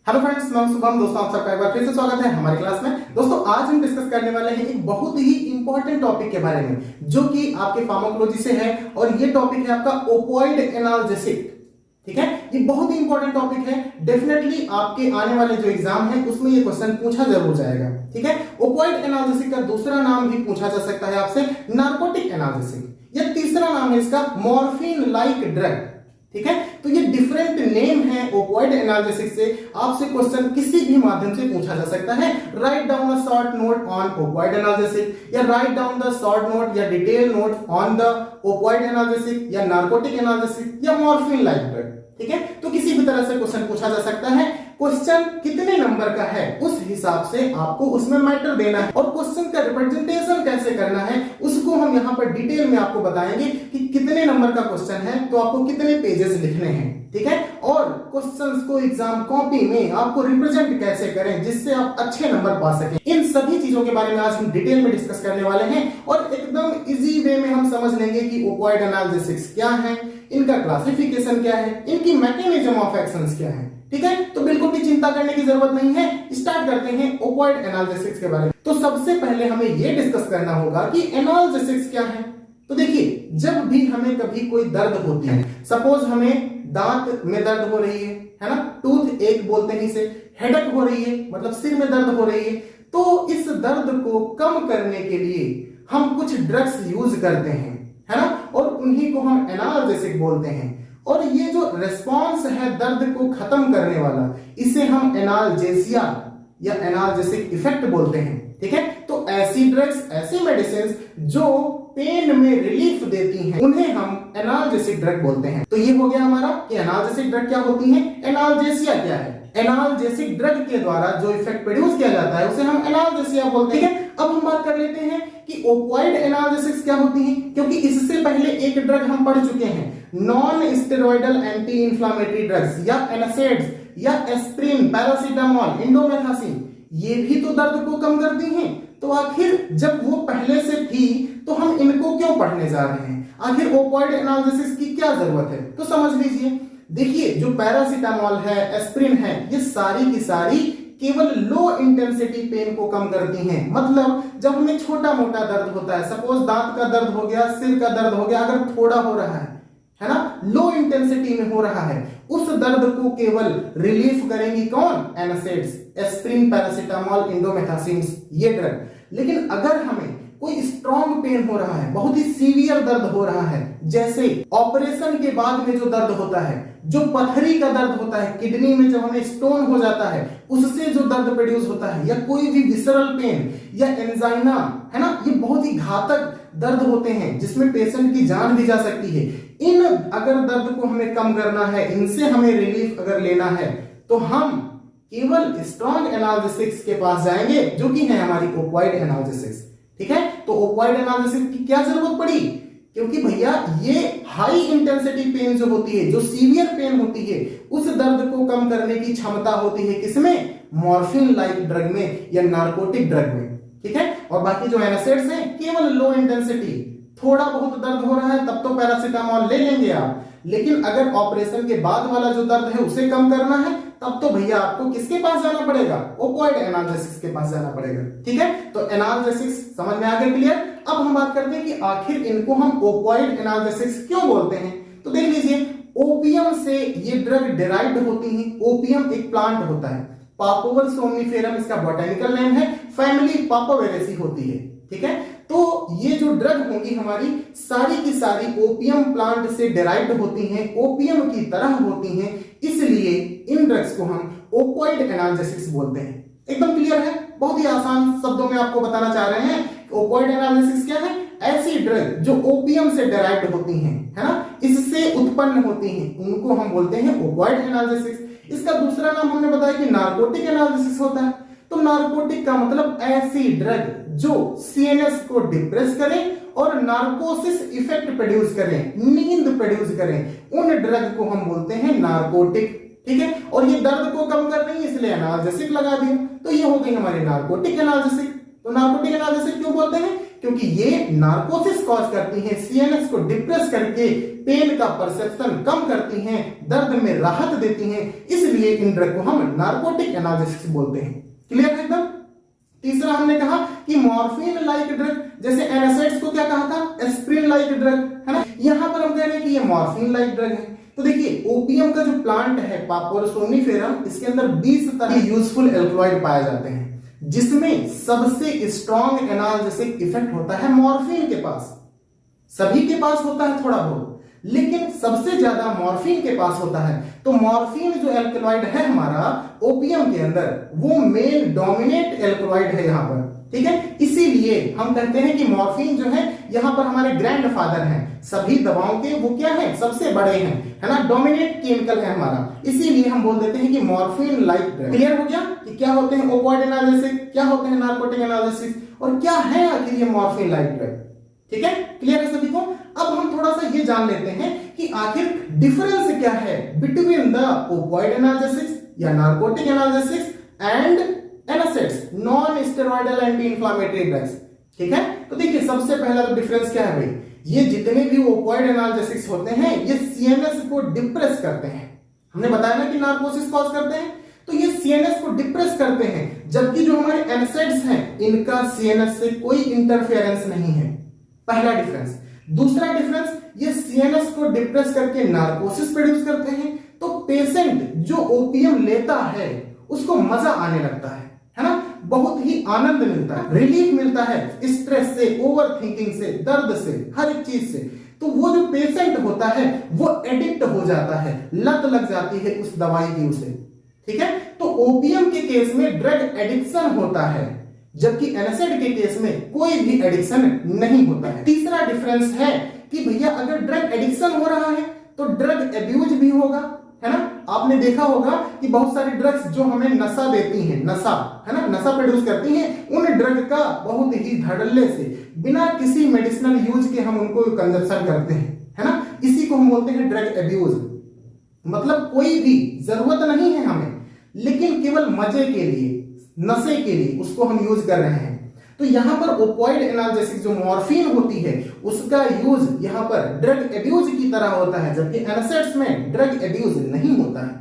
Hello friends, मैं शुभम। दोस्तों, आप सबका एक बार फिर से स्वागत है हमारी क्लास में। दोस्तों, आज हम डिस्कस करने वाले हैं एक बहुत ही इंपॉर्टेंट टॉपिक के बारे में, जो कि आपके फार्माकोलॉजी से है, और ये टॉपिक है आपका ओपियोइड एनाल्जेसिक। ठीक है, ये बहुत ही इंपॉर्टेंट टॉपिक है। डेफिनेटली आपके आने वाले जो एग्जाम है उसमें ये क्वेश्चन पूछा जरूर जाएगा। ठीक है, ओपियोइड एनाल्जेसिक का दूसरा नाम भी पूछा जा सकता है आपसे, नार्कोटिक एनाल्जेसिक, या तीसरा नाम है इसका मॉर्फिन लाइक ड्रग। ठीक है, तो ये डिफरेंट नेम है ओपियोइड एनाल्जेसिक से। आपसे क्वेश्चन किसी भी माध्यम से पूछा जा सकता है। Write down a short note on opioid analgesic, या write down the short note या detail note on the opioid analgesic, या नार्कोटिक एनाल्जेसिक, या मॉर्फिन लाइक ड्रग। ठीक है, तो किसी भी तरह से क्वेश्चन पूछा जा सकता है। क्वेश्चन कितने नंबर का है उस हिसाब से आपको उसमें मैटर देना है, और क्वेश्चन का रिप्रेजेंटेशन कैसे करना है उसको हम यहाँ पर डिटेल में आपको बताएंगे कि कितने नंबर का क्वेश्चन है तो आपको कितने पेजेस लिखने हैं। ठीक है, और क्वेश्चंस को एग्जाम कॉपी में आपको रिप्रेजेंट कैसे करें जिससे आप अच्छे नंबर पा सकें। इन सभी चीजों के बारे में आज हम डिटेल में डिस्कस करने वाले हैं, और एकदम इजी वे में हम समझ लेंगे कि ओपियोइड एनाल्जेसिक्स क्या है, इनका क्लासिफिकेशन क्या है, इनकी मैकेनिज्म ऑफ एक्शंस क्या है। ठीक है, तो बिल्कुल भी चिंता करने की जरूरत नहीं है। स्टार्ट करते हैं ओपियोइड एनाल्जेसिक्स के बारे में। तो सबसे पहले हमें यह डिस्कस करना होगा कि एनाल्जेसिक्स क्या है। तो देखिए, जब भी हमें कभी कोई दर्द होती है, सपोज हमें दांत में दर्द हो रही है ना, टूथ एक बोलते हैं इसे, हेडेक हो रही है, मतलब सिर में दर्द हो रही है, तो इस दर्द को कम करने के लिए हम कुछ ड्रग्स यूज करते हैं, है ना, और उन्हीं को हम एनाल्जेसिक बोलते हैं। और ये जो रिस्पॉन्स है दर्द को खत्म करने वाला, इसे हम एनाल्जेसिया या एनाल्जेसिक इफेक्ट बोलते हैं। ठीक है, तो ऐसी ड्रग्स, ऐसी मेडिसिन जो पेन में रिलीफ देती हैं, उन्हें हम एनाल्जेसिक ड्रग बोलते हैं। तो ये हो गया हमारा कि एनाल्जेसिक ड्रग क्या होती है, एनाल्जेसिया क्या है। एनाल्जेसिक ड्रग के द्वारा जो इफेक्ट प्रोड्यूस किया जाता है उसे हम एनाल्जेसिया बोलते हैं। अब हम बात कर लेते हैं कि ओपियोइड एनाल्जेसिक्स क्या होती है, क्योंकि इससे पहले एक ड्रग हम पढ़ चुके हैं, non steroidal anti inflammatory drugs, या एनासिड्स, या एस्प्रिन, पैरासीटामोल, इंडोमेथासिन, ये भी तो दर्द को कम करती हैं। तो आखिर जब वो पहले से थी तो हम इनको क्यों पढ़ने जा रहे हैं, आखिर ओपियोइड एनाल्जेसिस की क्या जरूरत है, तो समझ लीजिए। देखिए, जो पैरासीटामोल है, एस्प्रिन है, ये सारी की सारी केवल लो इंटेंसिटी पेन को कम करती हैं। मतलब जब हमें छोटा मोटा दर्द होता है, सपोज दांत का दर्द हो गया, सिर का दर्द हो गया, अगर थोड़ा हो रहा है ना, लो इंटेंसिटी में हो रहा है, उस दर्द को केवल रिलीफ करेंगी कौन, एनासिड्स, एस्प्रिन, पैरासीटामोल, इंडोमेथासिन, ये ड्रग। लेकिन अगर हमें कोई स्ट्रॉन्ग पेन हो रहा है, बहुत ही सीवियर दर्द हो रहा है, जैसे ऑपरेशन के बाद में जो दर्द होता है, जो पथरी का दर्द होता है, किडनी में जब हमें स्टोन हो जाता है उससे जो दर्द प्रोड्यूस होता है, या कोई भी विसरल पेन या एंजाइना, है ना, ये बहुत ही घातक दर्द होते हैं जिसमें पेशेंट की जान भी जा सकती है। इन अगर दर्द को हमें कम करना है, इनसे हमें रिलीफ अगर लेना है, तो हम केवल स्ट्रॉन्ग एनाल्जेसिक्स के पास जाएंगे, जो कि है हमारी ओपियोइड एनाल्जेसिक्स। ठीक है, तो ओपियोइड एनाल्जेसिक्स की क्या जरूरत पड़ी, क्योंकि भैया ये हाई इंटेंसिटी पेन जो होती है, जो सीवियर पेन होती है, उस दर्द को कम करने की क्षमता होती है किसमें, मॉर्फिन लाइक ड्रग में या नार्कोटिक ड्रग में। ठीक है, और बाकी जो एनासिड्स हैं केवल लो इंटेंसिटी, थोड़ा बहुत दर्द हो रहा है तब तो पैरासीटामोल ले लेंगे आप, लेकिन अगर ऑपरेशन के बाद वाला जो दर्द है उसे कम करना है, तब तो भैया आपको किसके पास जाना पड़ेगा, ओपियोइड एनाल्जेसिक्स के पास जाना पड़ेगा। ठीक है, तो एनाल्जेसिक्स समझ में आ गया, क्लियर। अब हम बात करते हैं कि आखिर इनको हम ओपियोइड एनाल्जेसिक्स क्यों बोलते हैं। तो देख लीजिए, ओपियम से ये ड्रग डिराइव्ड होती हैं। ओपियम एक प्लांट होता है, पापोवर सोमनिफेरम इसका बॉटैनिकल नेम है, फैमिली पापोवेरेसी होती है। ठीक है, तो ये जो ड्रग होंगी हमारी सारी की सारी ओपियम प्लांट से डिराइव्ड होती हैं, ओपियम की तरह होती हैं, इसलिए इन ड्रग्स को हम ओपियोइड एनाल्जेसिक्स बोलते हैं। एकदम क्लियर है, बहुत ही आसान शब्दों में आपको बताना चाह रहे हैं। ओपियोइड एनाल्जेसिक्स क्या है, ऐसी ड्रग जो ओपियम से डिराइव्ड होती हैं, है ना, इससे उत्पन्न होती हैं, उनको हम बोलते हैं ओपियोइड एनाल्जेसिक्स। इसका दूसरा नाम हमने बताया कि नार्कोटिक एनाल्जेसिस होता है। तो नार्कोटिक का मतलब ऐसी ड्रग जो सीएनएस को डिप्रेस करें और नार्कोसिस इफेक्ट प्रोड्यूस करें, नींद प्रोड्यूस करें, उन ड्रग को हम बोलते हैं नार्कोटिक। ठीक है, और ये दर्द को कम कर रही है इसलिए एनाल्जेसिक लगा दिया, तो ये हो गई हमारी नार्कोटिक एनाल्जेसिक। तो नार्कोटिक एनाल्जेसिक क्यों बोलते हैं, क्योंकि ये नार्कोसिस कॉज करती हैं, सीएनएस को डिप्रेस करके पेन का परसेप्शन कम करती हैं, दर्द में राहत देती हैं, इसलिए इन ड्रग को हम नार्कोटिक एनाल्जेसिक्स बोलते हैं। क्लियर है एकदम। तीसरा हमने कहा कि मॉर्फिन लाइक ड्रग, जैसे एनासिड्स को क्या कहा था, एस्प्रिन लाइक ड्रग, है ना। यहां पर हम कह रहे हैं कि ये मॉर्फिन लाइक ड्रग है। तो देखिए ओपियम का जो प्लांट है पापोरस सोम्निफेरम, इसके अंदर 20 तरह के यूजफुल एल्कलॉइड पाए जाते हैं, जिसमें सबसे स्ट्रॉन्ग एनाल्जेसिक इफेक्ट होता है मॉर्फिन के पास। सभी के पास होता है थोड़ा बहुत, लेकिन सबसे ज्यादा मॉर्फिन के पास होता है। तो मॉर्फिन जो एल्कलॉइड है हमारा ओपियम के अंदर, वो मेन डोमिनेट एल्कलॉइड है यहां पर, ठीक है। इसीलिए हम कहते हैं कि मॉर्फिन जो है यहां पर हमारे ग्रैंडफादर हैं, सभी दवाओं के वो क्या है, सबसे बड़े हैं, है ना, डोमिनेट केमिकल है हमारा। इसीलिए हम बोल देते हैं कि मॉर्फिन लाइक ड्रग। क्लियर हो गया कि क्या होते हैं ओपियोइड एनाल्जेसिक, क्या होते हैं नार्कोटिक एनाल्जेसिक, और क्या है आखिर ये मॉर्फिन लाइक ड्रग। ठीक है, क्लियर है सभी को। अब हम थोड़ा सा ये जान लेते हैं कि आखिर डिफरेंस क्या है बिटवीन द ओपियोइड एनाल्जेसिक्स या narcotic analgesics and NSAIDs, non steroidal anti inflammatory drugs. ठीक है, तो देखिए सबसे पहला तो डिफरेंस क्या है भाई, ये जितने भी ओपियोइड एनाल्जेसिक्स होते हैं ये सीएनएस को डिप्रेस करते हैं। हमने बताया ना कि नार्कोसिस कॉज करते हैं, तो ये सीएनएस को डिप्रेस करते हैं, जबकि जो हमारे एनासिड्स हैं इनका सीएनएस से कोई इंटरफेरेंस नहीं है। पहला डिफरेंस। दूसरा डिफरेंस, ये सीएनएस को डिप्रेस करके नार्कोसिस प्रोड्यूस करते हैं, तो पेशेंट जो ओपियम लेता है उसको मजा आने लगता है ना, बहुत ही आनंद मिलता है, रिलीफ मिलता है स्ट्रेस से, ओवर थिंकिंग से, दर्द से, हर एक चीज से। तो वो जो पेशेंट होता है वो एडिक्ट हो जाता है, लत लग जाती है उस दवाई की उसे। ठीक है, तो ओपियम के केस में ड्रग एडिक्शन होता है, जबकि एनासिड के केस में कोई भी एडिक्शन नहीं होता है। तीसरा डिफरेंस है कि भैया अगर ड्रग एडिक्शन हो रहा है तो ड्रग एब्यूज भी होगा, है ना। आपने देखा होगा कि बहुत सारी ड्रग्स जो हमें नशा देती हैं, नशा, है ना, नशा प्रोड्यूस करती हैं, उन ड्रग का बहुत ही धड़ल्ले से बिना किसी मेडिसिनल यूज के हम उनको कंजप्शन करते हैं, है ना। इसी को हम बोलते हैं ड्रग एब्यूज। मतलब कोई भी जरूरत नहीं है हमें, लेकिन केवल मजे के लिए, नशे के लिए उसको हम यूज कर रहे हैं। तो यहां पर ओपियोइड एनाल्जेसिक जो मॉर्फिन होती है उसका यूज यहां पर ड्रग एब्यूज की तरह होता है, जबकि एनासिड्स में ड्रग एब्यूज नहीं होता है।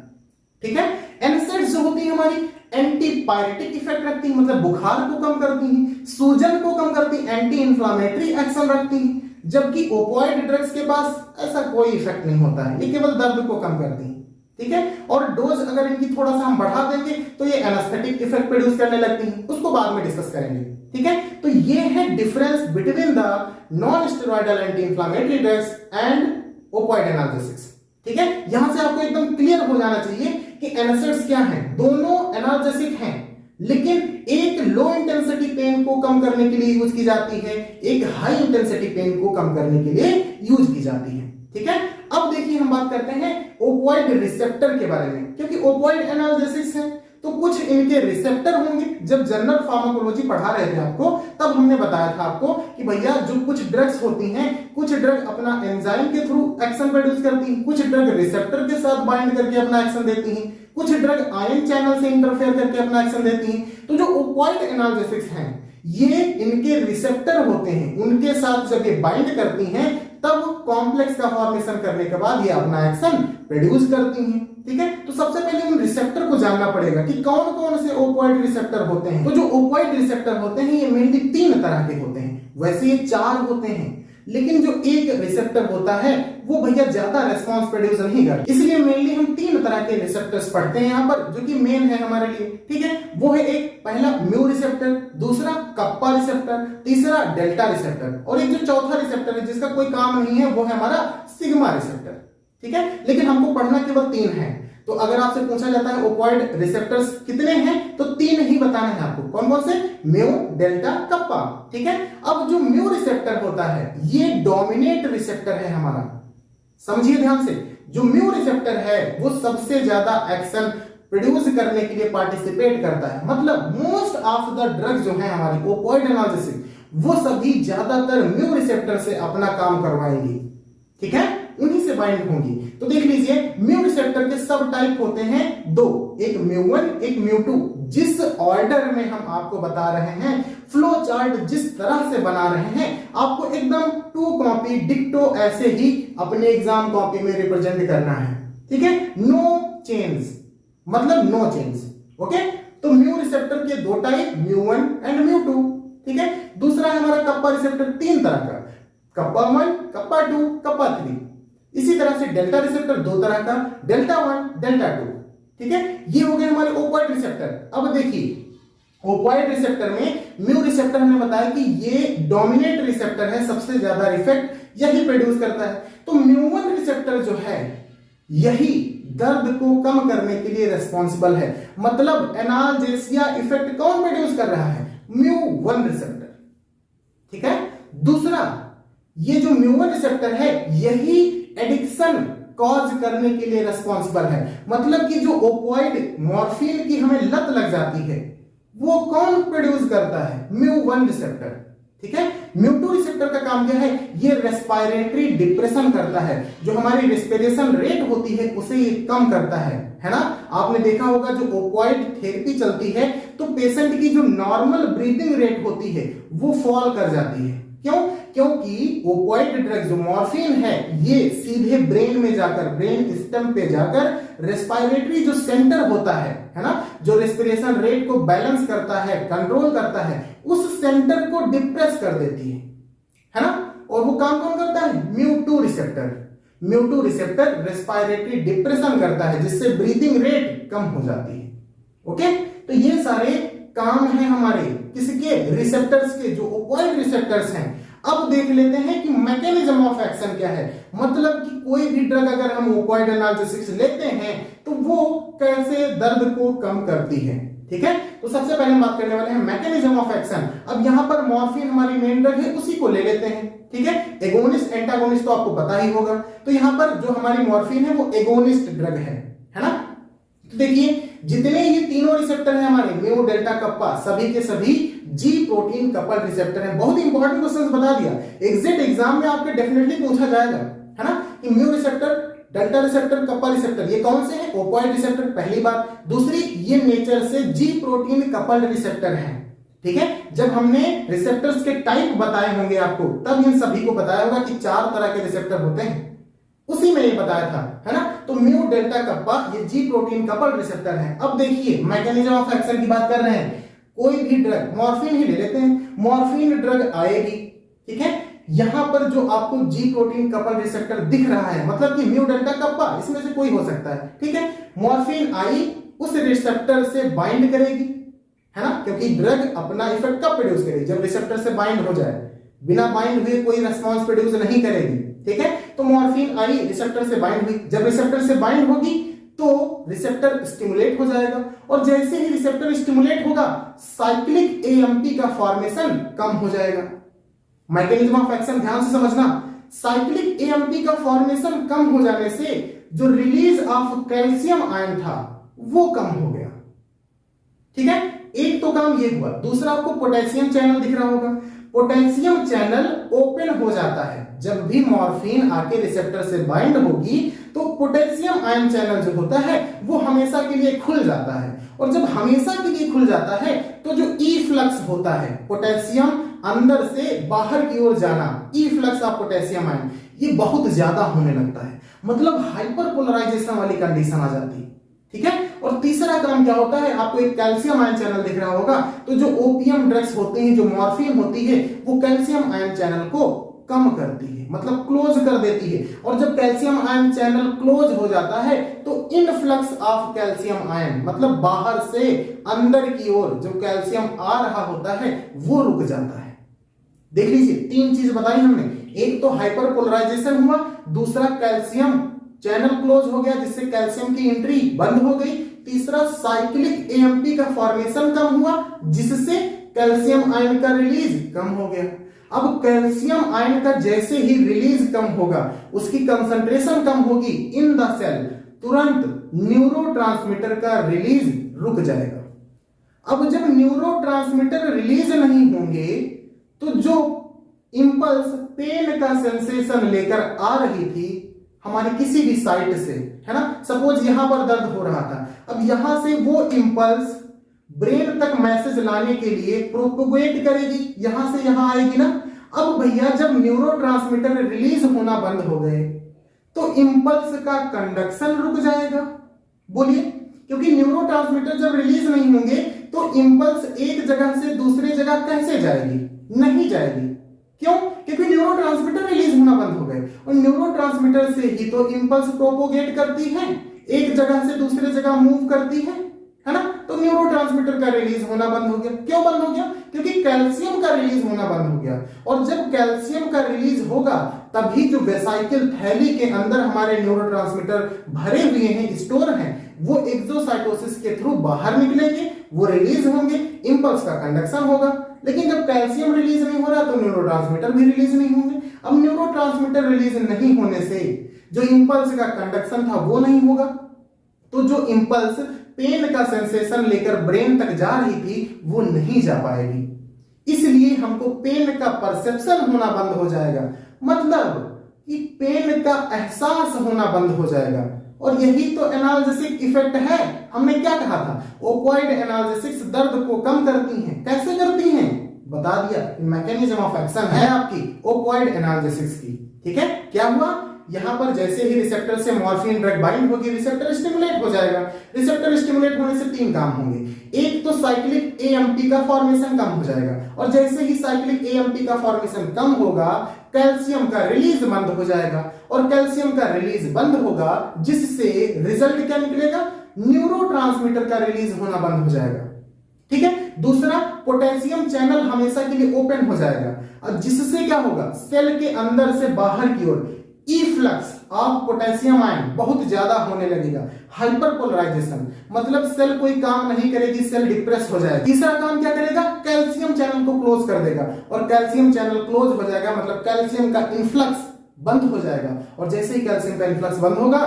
ठीक है, एनासिड्स जो होती है हमारी एंटीपायरेटिक इफेक्ट रखती है, मतलब बुखार को कम करती हैं, सूजन को कम करती हैं, एंटी इंफ्लेमेटरी एक्शन रखती हैं, जबकि ओपियोइड ड्रग्स के पास ऐसा कोई इफेक्ट नहीं होता है, ये केवल दर्द को कम करती हैं। ठीक है, और डोज अगर इनकी थोड़ा सा हम बढ़ा देंगे तो ये एनास्थेटिक इफेक्ट प्रोड्यूस करने लगती हैं, उसको बाद में डिस्कस करेंगे। ठीक है, तो ये है difference between the non steroidal anti inflammatory drugs and opioid analgesics. ठीक है, यहां से आपको एकदम क्लियर हो जाना चाहिए कि एनासिड्स क्या हैं, दोनों एनाल्जेसिक हैं, लेकिन एक लो इंटेंसिटी पेन को कम करने के लिए यूज की जाती है, एक हाई इंटेंसिटी पेन को कम करने के लिए यूज की जाती है। ठीक है, अब देखिए हम बात करते हैं ओपियोइड रिसेप्टर के बारे में, क्योंकि ओपियोइड एनाल्जेसिक्स है तो कुछ इनके रिसेप्टर होंगे। जब जनरल फार्माकोलॉजी पढ़ा रहे थे आपको, तब हमने बताया था आपको कि भैया जो कुछ ड्रग्स होती हैं, कुछ ड्रग अपना एंजाइम के थ्रू एक्शन प्रोड्यूस करती हैं, कुछ ड्रग रिसेप्टर के साथ बाइंड करके अपना एक्शन देती हैं, कुछ ड्रग आयन चैनल से इंटरफेयर करके अपना एक्शन देती हैं। तो जो ओपियोइड एनाल्जेसिक्स हैं ये इनके रिसेप्टर होते हैं, उनके साथ जब ये बाइंड करती हैं तब कॉम्प्लेक्स का फॉर्मेशन करने के बाद ये अपना एक्शन प्रोड्यूस करती हैं। ठीक है, तो सबसे पहले उन रिसेप्टर को जानना पड़ेगा कि कौन कौन से ओपियोइड रिसेप्टर होते हैं। तो जो ओपियोइड रिसेप्टर होते हैं ये मेनली 3 तरह के होते हैं, वैसे ये 4 होते हैं, लेकिन जो एक रिसेप्टर होता है वो भैया ज्यादा रेस्पॉन्स प्रोड्यूस नहीं करता, इसलिए मेनली हम 3 तरह के रिसेप्टर्स पढ़ते हैं यहाँ पर, जो कि मेन है हमारे लिए। ठीक है, वो है एक पहला म्यू रिसेप्टर, दूसरा कप्पा रिसेप्टर, तीसरा डेल्टा रिसेप्टर, और एक जो चौथा रिसेप्टर है जिसका कोई काम नहीं है वो है हमारा सिग्मा रिसेप्टर। ठीक है, लेकिन हमको पढ़ना केवल 3 है। तो अगर आपसे पूछा जाता है ओपियोइड रिसेप्टर्स कितने हैं, तो 3 ही बताना है आपको। कौन कौन से? Mu, delta, kappa. ठीक है, अब जो म्यू रिसेप्टर होता है ये डोमिनेट रिसेप्टर है हमारा, समझिए ध्यान से। जो म्यू रिसेप्टर है वो सबसे ज्यादा एक्शन प्रोड्यूस करने के लिए पार्टिसिपेट करता है, मतलब मोस्ट ऑफ द ड्रग्स जो है हमारी ओपियोइड एनाल्जेसिक वो सभी ज्यादातर म्यू रिसेप्टर से अपना काम करवाएंगी। ठीक है, उन्हीं से बाइंड होंगी, तो देख लीजिए म्यू रिसेप्टर के सब टाइप होते हैं दो, एक म्यू1 एक म्यू2। जिस ऑर्डर में हम आपको बता रहे हैं, फ्लो चार्ट जिस तरह से बना रहे हैं, आपको एकदम टू कॉपी डिक्टो ऐसे ही अपने एग्जाम कॉपी में रिप्रेजेंट करना है। ठीक है, नो चेंज मतलब नो चेंज। ओके, तो म्यू रिसेप्टर के दो टाइप, म्यू1 एंड म्यू2। ठीक है, दूसरा है हमारा कप्पा रिसेप्टर, तीन तरह का, कप्पा 1, कप्पा 2, कप्पा 3। इसी तरह से डेल्टा रिसेप्टर दो तरह का, डेल्टा 1, डेल्टा 2। ठीक है, ये हो गए हमारे ओपॉइड रिसेप्टर। अब देखिए ओपॉइड रिसेप्टर में म्यू रिसेप्टर हमने बताया कि ये डोमिनेट रिसेप्टर है, सबसे ज्यादा इफेक्ट यही प्रोड्यूस करता है। तो म्यू1 रिसेप्टर जो है यही दर्द को कम करने के लिए रेस्पॉन्सिबल है। मतलब एनाल्जेसिया इफेक्ट कौन प्रोड्यूस कर रहा है? म्यू1 रिसेप्टर। ठीक है, दूसरा ये जो म्यू1 रिसेप्टर है यही एडिक्शन कॉज करने के लिए रेस्पॉन्सिबल है। मतलब कि जो ओपॉइड मॉर्फिन की हमें लत लग जाती है वो कौन प्रोड्यूस करता है? म्यू1 रिसेप्टर। ठीक है, म्यू2 रिसेप्टर का काम क्या है? ये रेस्पिरेटरी डिप्रेशन करता है, जो हमारी रेस्पिरेशन रेट होती है उसे ये कम करता है ना। आपने देखा होगा जो ओपॉइड थेरेपी चलती है तो पेशेंट की जो नॉर्मल ब्रीदिंग रेट होती है वो फॉल कर जाती है। क्यों? क्योंकि ओपॉइड ड्रग जो मॉर्फिन है ये सीधे ब्रेन में जाकर, ब्रेन स्टेम पे जाकर रेस्पिरेटरी जो सेंटर होता है ना, जो रेस्पिरेशन रेट को बैलेंस करता है, कंट्रोल करता है, उस सेंटर को डिप्रेस कर देती है ना। और वो काम कौन करता है? म्यू2 रिसेप्टर। म्यू2 रिसेप्टर रेस्पिरेटरी डिप्रेशन करता है जिससे ब्रीदिंग रेट कम हो जाती है। ओके, तो ये सारे काम है हमारे किसके? रिसेप्टर्स के, जो ओपॉइड रिसेप्टर्स हैं। अब देख लेते हैं कि मैकेनिज्म ऑफ एक्शन क्या है। मतलब कि कोई भी ड्रग अगर हम ओपॉइड एनाल्जेसिक्स लेते हैं तो वो कैसे दर्द को कम करती है। ठीक है, तो सबसे पहले हम बात करने वाले हैं मैकेनिज्म ऑफ एक्शन। अब यहां पर मॉर्फिन हमारी मेन ड्रग है, उसी को ले लेते हैं। ठीक है, एगोनिस्ट एंटागोनिस्ट तो आपको पता ही होगा। तो यहां पर जो हमारी मॉर्फिन है वो एगोनिस्ट ड्रग है ना। तो देखिए जितने ये तीनों रिसेप्टर हैं हमारे म्यू, डेल्टा, कप्पा, सभी के सभी जी प्रोटीन कपल रिसेप्टर हैं। बहुत इंपॉर्टेंट क्वेश्चन बता दिया, एग्जिट एग्जाम में आपके डेफिनेटली पूछा जाएगा है ना, कि mu receptor, delta receptor, kappa receptor ये कौन से हैं? ओपॉइड रिसेप्टर, पहली बात। दूसरी, ये नेचर से जी प्रोटीन कपल्ड रिसेप्टर हैं। ठीक है, जब हमने रिसेप्टर्स के टाइप बताए होंगे आपको तब इन सभी को बताया होगा कि चार तरह के रिसेप्टर होते हैं, उसी में ये बताया था है ना। तो म्यू, डेल्टा, कप्पा ये जी प्रोटीन कपल्ड रिसेप्टर हैं। अब देखिए मैकेनिज्म ऑफ एक्शन की बात कर रहे हैं। कोई भी ड्रग, मॉर्फिन ही ले लेते हैं, मॉर्फिन ड्रग आएगी। ठीक है, यहां पर जो आपको जी प्रोटीन कपल रिसेप्टर दिख रहा है मतलब कि म्यू, डेल्टा, कप्पा इसमें से कोई हो सकता है। ठीक है, मॉर्फिन आई उस रिसेप्टर से बाइंड करेगी है ना, क्योंकि ड्रग अपना इफेक्ट कब प्रोड्यूस करेगी? जब रिसेप्टर से बाइंड हो जाए। बिना बाइंड हुए कोई रेस्पॉन्स प्रोड्यूस नहीं करेगी। ठीक है, तो मॉर्फिन आई, रिसेप्टर से बाइंड हुई, जब रिसेप्टर से बाइंड होगी तो रिसेप्टर स्टिमुलेट हो जाएगा, और जैसे ही रिसेप्टर स्टिमुलेट होगा साइक्लिक एएमपी का फॉर्मेशन कम हो जाएगा। मैकेनिज्म ऑफ एक्शन ध्यान से समझना, साइक्लिक एएमपी का फॉर्मेशन कम हो जाने से जो रिलीज ऑफ कैल्शियम आयन था वो कम हो गया। ठीक है, एक तो काम ये हुआ। दूसरा, आपको पोटेशियम चैनल दिख रहा होगा, पोटेशियम चैनल ओपन हो जाता है जब भी मॉर्फिन आके रिसेप्टर से बाइंड होगी तो पोटेशियम आयन चैनल जो होता है वो हमेशा के लिए खुल जाता है, और जब हमेशा के लिए खुल जाता है तो जो ई फ्लक्स होता है, पोटेशियम अंदर से बाहर की ओर जाना, ई फ्लक्स ऑफ पोटेशियम आयन, ये बहुत ज्यादा होने लगता है। मतलब हाइपर पोलराइजेशन वाली कंडीशन आ जाती है। ठीक है, और तीसरा काम क्या होता है? आपको एक कैल्शियम आयन चैनल दिख रहा होगा, तो जो ओपियम ड्रग्स होते हैं, जो मॉर्फिन होती है, वो कैल्शियम आयन चैनल को कम करती है, मतलब क्लोज कर देती है। और जब कैल्शियम आयन चैनल क्लोज हो जाता है तो इनफ्लक्स ऑफ कैल्शियम आयन, मतलब बाहर से अंदर की ओर जो कैल्शियम आ रहा होता है वो रुक जाता है। देख लीजिए, तीन चीज बताई हमने, एक तो हाइपर पोलराइजेशन हुआ, दूसरा कैल्शियम चैनल क्लोज हो गया जिससे कैल्शियम की एंट्री बंद हो गई, तीसरा साइक्लिक एएमपी का फॉर्मेशन कम हुआ जिससे कैल्शियम आयन का रिलीज कम हो गया। अब कैल्शियम आयन का जैसे ही रिलीज कम होगा, उसकी कंसंट्रेशन कम होगी इन द सेल, तुरंत न्यूरोट्रांसमीटर का रिलीज रुक जाएगा। अब जब न्यूरोट्रांसमीटर रिलीज नहीं होंगे तो जो इंपल्स पेन का सेंसेशन लेकर आ रही थी हमारी किसी भी साइट से, है ना, सपोज यहां पर दर्द हो रहा था, अब यहां से वो इंपल्स ब्रेन तक मैसेज लाने के लिए प्रोपोगेट करेगी, यहां से यहां आएगी ना। अब भैया जब न्यूरोट्रांसमीटर रिलीज होना बंद हो गए तो इंपल्स का कंडक्शन रुक जाएगा। बोलिए, क्योंकि न्यूरोट्रांसमीटर जब रिलीज नहीं होंगे तो इंपल्स एक जगह से दूसरी जगह कैसे जाएगी? नहीं जाएगी। क्यों? क्योंकि न्यूरोट्रांसमीटर रिलीज होना बंद हो गए, और न्यूरोट्रांसमीटर से ही तो इंपल्स प्रोपोगेट करती है, एक जगह से दूसरी जगह मूव करती है ना। तो न्यूरोट्रांसमीटर का रिलीज होना बंद हो गया। क्यों बंद हो गया? क्योंकि कैल्शियम का रिलीज होना बंद हो गया, और जब कैल्शियम का रिलीज होगा तभी जो वेसाइकल थैली के अंदर हमारे न्यूरोट्रांसमीटर भरे हुए हैं, स्टोर हैं, वो एक्सोसाइटोसिस के थ्रू बाहर निकलेंगे, वो रिलीज होंगे, इंपल्स का कंडक्शन होगा। लेकिन जब कैल्शियम रिलीज नहीं हो रहा तो न्यूरोट्रांसमीटर भी रिलीज नहीं होंगे। अब न्यूरोट्रांसमीटर रिलीज नहीं होने से जो इंपल्स का कंडक्शन था वो नहीं होगा, तो जो इंपल्स पेन का सेंसेशन लेकर ब्रेन तक जा रही थी वो नहीं जा पाएगी। इसलिए हमको पेन का परसेप्शन होना बंद हो जाएगा, मतलब कि पेन का एहसास होना बंद हो जाएगा। और यही तो एनाल्जेसिक इफेक्ट है। हमने क्या कहा था? ओपियोइड एनाल्जेसिक्स दर्द को कम करती हैं। कैसे करती हैं? बता दिया, मैकेनिज्म ऑफ एक्शन है आपकी ओपियोइड एनाल्जेसिक्स की। ठीक है, क्या हुआ? यहां पर जैसे ही रिसेप्टर से मॉर्फिन ड्रग बाइंड होगी, रिसेप्टर स्टिमुलेट हो जाएगा। रिसेप्टर स्टिमुलेट होने से तीन काम होंगे। एक तो साइक्लिक एएमपी का फॉर्मेशन कम हो जाएगा, और जैसे ही साइक्लिक एएमपी का फॉर्मेशन कम होगा कैल्शियम का रिलीज बंद हो जाएगा, और कैल्शियम का रिलीज बंद होगा जिससे रिजल्ट क्या निकलेगा? न्यूरोट्रांसमीटर का रिलीज होना बंद हो जाएगा। ठीक है। दूसरा, पोटेशियम चैनल हमेशा के लिए ओपन हो जाएगा, और जिससे क्या होगा? सेल के अंदर से बाहर की ओर इफ्लक्स ऑफ पोटेशियम आयन बहुत ज्यादा होने लगेगा। हाइपरपोलराइजेशन, मतलब सेल कोई काम नहीं करेगी, सेल डिप्रेस हो जाएगी। तीसरा काम क्या करेगा? कैल्शियम चैनल को क्लोज कर देगा, और कैल्शियम चैनल क्लोज हो जाएगा मतलब कैल्शियम का इन्फ्लक्स बंद हो जाएगा, और जैसे ही कैल्शियम का इन्फ्लक्स बंद होगा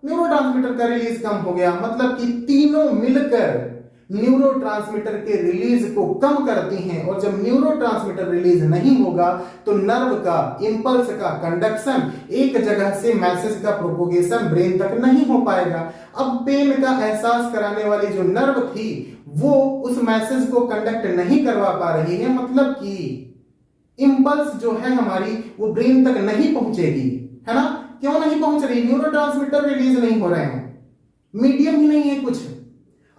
न्यूरोट्रांसमीटर का रिलीज कम हो गया। मतलब कि तीनों मिलकर न्यूरोट्रांसमीटर के रिलीज को कम करती हैं, और जब न्यूरोट्रांसमीटर रिलीज नहीं होगा तो नर्व का इंपल्स का कंडक्शन, एक जगह से मैसेज का प्रोपोगेशन ब्रेन तक नहीं हो पाएगा। अब पेन का एहसास कराने वाली जो नर्व थी वो उस मैसेज को कंडक्ट नहीं करवा पा रही है, मतलब कि इंपल्स जो है हमारी वो ब्रेन तक नहीं पहुंचेगी, है ना। क्यों नहीं पहुंच रही? न्यूरोट्रांसमीटर रिलीज नहीं हो रहे हैं, मीडियम ही नहीं है कुछ।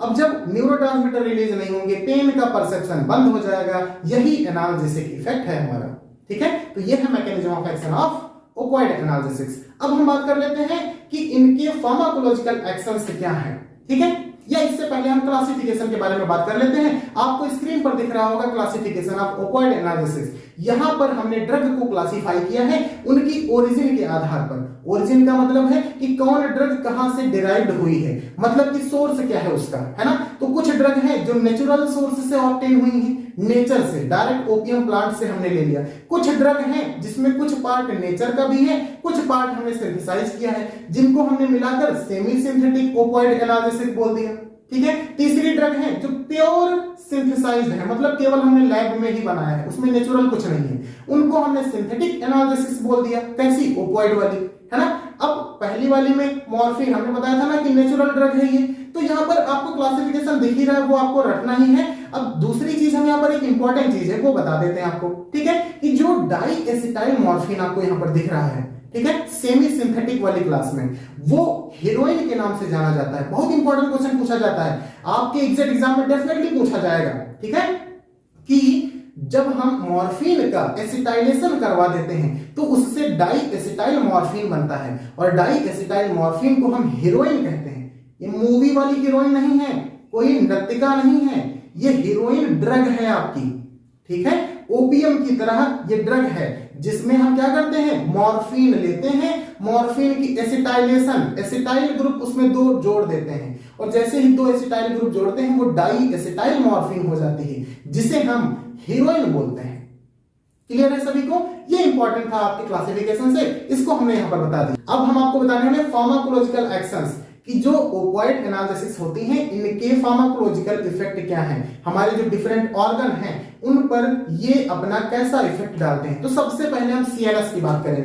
अब जब न्यूरोट्रांसमीटर रिलीज नहीं होंगे पेन का परसेप्शन बंद हो जाएगा। यही एनाल्जेसिक इफेक्ट है हमारा। ठीक है, तो ये है mechanism of action of opioid analgesics. अब हम बात कर लेते हैं कि इनके फार्माकोलॉजिकल एक्शंस क्या हैं। ठीक है, या इससे पहले हम क्लासिफिकेशन के बारे में बात कर लेते हैं। आपको स्क्रीन पर दिख रहा होगा क्लासिफिकेशन ऑफ ओपियोइड एनालिसिस। यहां पर हमने ड्रग को क्लासिफाई किया है उनकी ओरिजिन के आधार पर। ओरिजिन का मतलब है कि कौन ड्रग कहां से डिराइव्ड हुई है, मतलब कि सोर्स क्या है उसका, है ना। तो कुछ ड्रग है जो नेचुरल सोर्स से ऑब्टेन हुई है, नेचर से, डायरेक्ट ओपियम प्लांट से हमने ले लिया। कुछ ड्रग हैं जिसमें कुछ पार्ट नेचर का भी है, कुछ पार्ट हमने सिंथेसाइज किया है, जिनको हमने मिलाकर सेमी सिंथेटिक ओपियोइड एनाल्जेसिक बोल दिया। ठीक है। तीसरी ड्रग है जो प्योर सिंथेसाइज्ड है, मतलब केवल हमने लैब में ही बनाया है, उसमें नेचुरल कुछ नहीं है, उनको हमने सिंथेटिक एनालिसिस बोल दिया। कैसी? ओपियोइड वाली, है ना। अब पहली वाली में मॉर्फिन हमने बताया था ना कि नेचुरल ड्रग है ये, तो यहाँ पर आपको क्लासिफिकेशन दिख ही रहा है, वो आपको रखना ही है। अब दूसरी चीज हम यहाँ पर एक इंपॉर्टेंट चीज है वो बता देते हैं आपको। ठीक है, कि जो डाई एसिटाइल मॉर्फिन आपको यहाँ पर दिख रहा है, ठीक है, सेमी सिंथेटिक वाली क्लास में, वो हेरोइन के नाम से जाना जाता है। बहुत इंपॉर्टेंट क्वेश्चन पूछा जाता है आपके एग्जैक्ट एग्जाम में, डेफिनेटली पूछा जाएगा। ठीक है, कि जब हम मॉर्फिन का एसिटाइलेशन करवा देते हैं तो उससे डाई एसिटाइल मॉर्फिन बनता है, और डाई एसिटाइल मॉर्फिन को हम हीरोइन कहते हैं। ये मूवी वाली हीरोइन नहीं है, कोई नृत्यिका नहीं है, ये हीरोइन ड्रग है आपकी। ठीक है, ओपियम की तरह ये ड्रग है जिसमें हम क्या करते हैं? मॉर्फिन लेते हैं, मॉर्फिन की एसिटाइलेशन, एसिटाइल ग्रुप उसमें दो जोड़ देते हैं, और जैसे ही दो एसिटाइल ग्रुप जोड़ते हैं वो डाई एसिटाइल मॉर्फिन हो जाती है, जिसे हम हीरोइन बोलते हैं। क्लियर है सभी को? ये इंपॉर्टेंट था आपके क्लासिफिकेशन से, इसको हमने यहां पर बता दिया। अब हम आपको बताने हैं फार्माकोलॉजिकल एक्शंस, कि जो ओपियोइड एनालिसिस होती हैं इनके फार्माकोलॉजिकल इफेक्ट क्या हैं, हमारे जो डिफरेंट ऑर्गन हैं उन पर ये अपना कैसा इफेक्ट डालते हैं। तो सबसे पहले हम सीएनएस की बात करेंगे।